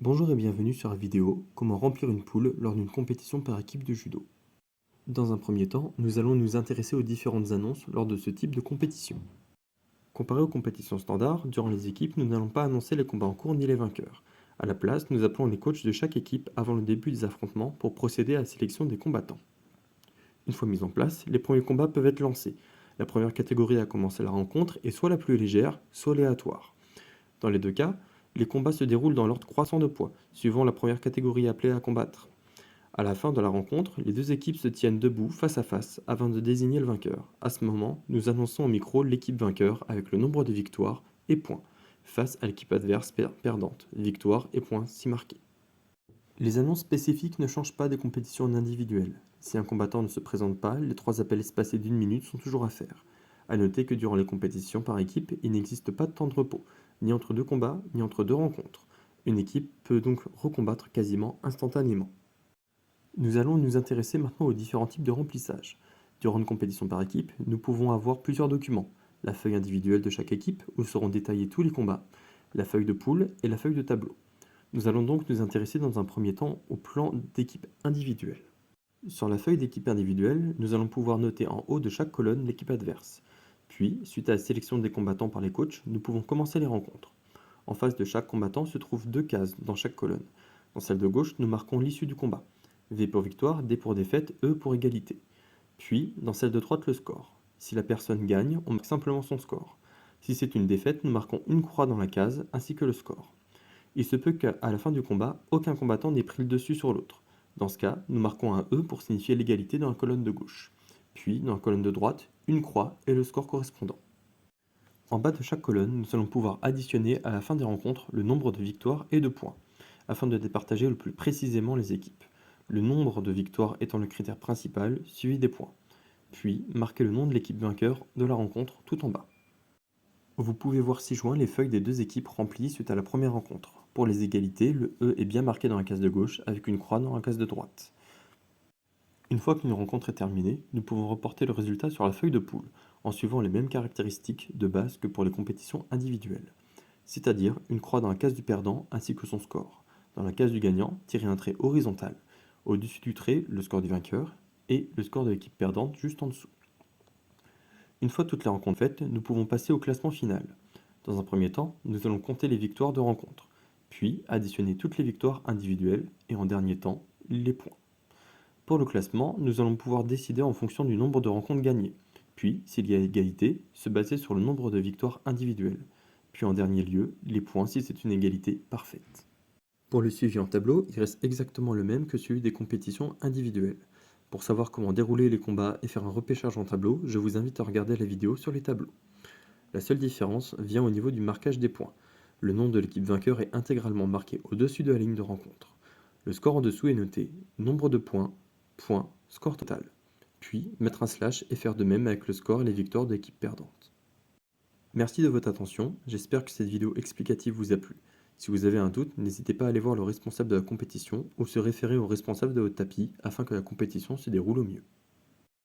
Bonjour et bienvenue sur la vidéo Comment remplir une poule lors d'une compétition par équipe de judo. Dans un premier temps, nous allons nous intéresser aux différentes annonces lors de ce type de compétition. Comparé aux compétitions standards, durant les équipes, nous n'allons pas annoncer les combats en cours ni les vainqueurs. À la place, nous appelons les coachs de chaque équipe avant le début des affrontements pour procéder à la sélection des combattants. Une fois mis en place, les premiers combats peuvent être lancés. La première catégorie à commencer la rencontre est soit la plus légère, soit aléatoire. Dans les deux cas, les combats se déroulent dans l'ordre croissant de poids, suivant la première catégorie appelée à combattre. À la fin de la rencontre, les deux équipes se tiennent debout face à face afin de désigner le vainqueur. À ce moment, nous annonçons au micro l'équipe vainqueur avec le nombre de victoires et points, face à l'équipe adverse perdante, victoire et points si marqués. Les annonces spécifiques ne changent pas des compétitions individuelles. Si un combattant ne se présente pas, les 3 appels espacés d'1 minute sont toujours à faire. A noter que durant les compétitions par équipe, il n'existe pas de temps de repos, ni entre 2 combats, ni entre 2 rencontres. Une équipe peut donc recombattre quasiment instantanément. Nous allons nous intéresser maintenant aux différents types de remplissage. Durant une compétition par équipe, nous pouvons avoir plusieurs documents. La feuille individuelle de chaque équipe, où seront détaillés tous les combats, la feuille de poule et la feuille de tableau. Nous allons donc nous intéresser dans un premier temps au plan d'équipe individuelle. Sur la feuille d'équipe individuelle, nous allons pouvoir noter en haut de chaque colonne l'équipe adverse. Puis, suite à la sélection des combattants par les coachs, nous pouvons commencer les rencontres. En face de chaque combattant se trouvent 2 cases dans chaque colonne. Dans celle de gauche, nous marquons l'issue du combat. V pour victoire, D pour défaite, E pour égalité. Puis, dans celle de droite, le score. Si la personne gagne, on marque simplement son score. Si c'est une défaite, nous marquons une croix dans la case, ainsi que le score. Il se peut qu'à la fin du combat, aucun combattant n'ait pris le dessus sur l'autre. Dans ce cas, nous marquons un E pour signifier l'égalité dans la colonne de gauche. Puis, dans la colonne de droite, une croix et le score correspondant. En bas de chaque colonne, nous allons pouvoir additionner à la fin des rencontres le nombre de victoires et de points, afin de départager le plus précisément les équipes. Le nombre de victoires étant le critère principal, suivi des points. Puis, marquer le nom de l'équipe vainqueur de la rencontre tout en bas. Vous pouvez voir ci-joint les feuilles des 2 équipes remplies suite à la première rencontre. Pour les égalités, le E est bien marqué dans la case de gauche avec une croix dans la case de droite. Une fois qu'une rencontre est terminée, nous pouvons reporter le résultat sur la feuille de poule, en suivant les mêmes caractéristiques de base que pour les compétitions individuelles. C'est-à-dire une croix dans la case du perdant ainsi que son score. Dans la case du gagnant, tirez un trait horizontal. Au-dessus du trait, le score du vainqueur et le score de l'équipe perdante juste en dessous. Une fois toutes les rencontres faites, nous pouvons passer au classement final. Dans un premier temps, nous allons compter les victoires de rencontre, puis additionner toutes les victoires individuelles et en dernier temps, les points. Pour le classement, nous allons pouvoir décider en fonction du nombre de rencontres gagnées, puis, s'il y a égalité, se baser sur le nombre de victoires individuelles, puis en dernier lieu, les points si c'est une égalité parfaite. Pour le suivi en tableau, il reste exactement le même que celui des compétitions individuelles. Pour savoir comment dérouler les combats et faire un repêchage en tableau, je vous invite à regarder la vidéo sur les tableaux. La seule différence vient au niveau du marquage des points. Le nom de l'équipe vainqueur est intégralement marqué au-dessus de la ligne de rencontre. Le score en dessous est noté nombre de points, points, score total. Puis mettre un slash et faire de même avec le score et les victoires de l'équipe perdante. Merci de votre attention, j'espère que cette vidéo explicative vous a plu. Si vous avez un doute, n'hésitez pas à aller voir le responsable de la compétition ou se référer au responsable de votre tapis afin que la compétition se déroule au mieux.